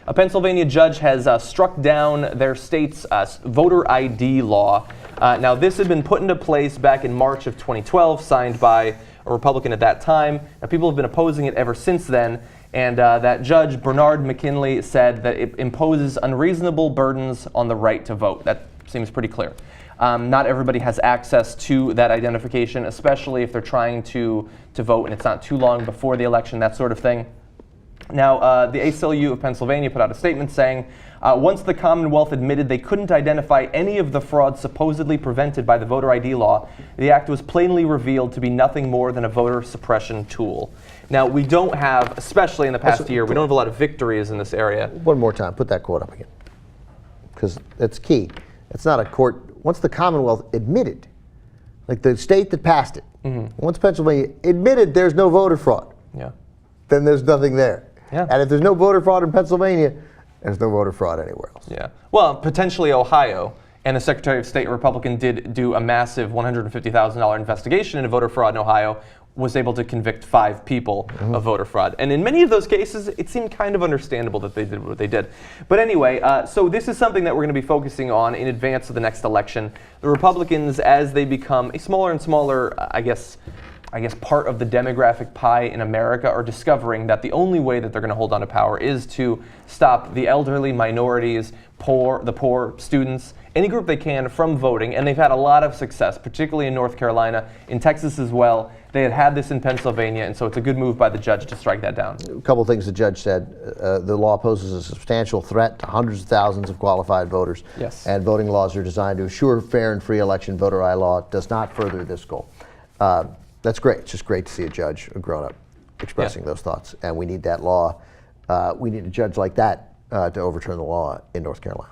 A Pennsylvania judge has struck down their state's voter ID law. Now, this had been put into place back in March of 2012, signed by a Republican at that time. Now, people have been opposing it ever since then. And that judge, Bernard McKinley, said that it imposes unreasonable burdens on the right to vote. That seems pretty clear. Not everybody has access to that identification, especially if they're trying to vote and it's not too long before the election, that sort of thing. Now, the ACLU of Pennsylvania put out a statement saying, once the Commonwealth admitted they couldn't identify any of the frauds supposedly prevented by the voter ID law, the act was plainly revealed to be nothing more than a voter suppression tool. Now, we don't have, especially in the past year, we don't have a lot of victories in this area. One more time, put that quote up again, because it's key. It's not a court. Once the Commonwealth admitted, like the state that passed it, once Pennsylvania admitted there's no voter fraud, then there's nothing there. And if there's no voter fraud in Pennsylvania, there's no voter fraud anywhere else. Well, potentially Ohio. And the Secretary of State Republican did do a massive $150,000 investigation into voter fraud in Ohio, was able to convict 5 people of voter fraud. And in many of those cases, it seemed kind of understandable that they did what they did. But anyway, so this is something that we're going to be focusing on in advance of the next election. The Republicans, as they become a smaller and smaller, I guess part of the demographic pie in America, are discovering that the only way that they're going to hold on to power is to stop the elderly, minorities, the poor, students, any group they can from voting. And they've had a lot of success, particularly in North Carolina, in Texas as well. They had this in Pennsylvania, and so it's a good move by the judge to strike that down. A couple of things the judge said. The law poses a substantial threat to hundreds of thousands of qualified voters. And voting laws are designed to assure fair and free election. Voter ID law does not further this goal. That's great. It's just great to see a judge, a grown-up, expressing those thoughts. And we need that law. We need a judge like that to overturn the law in North Carolina.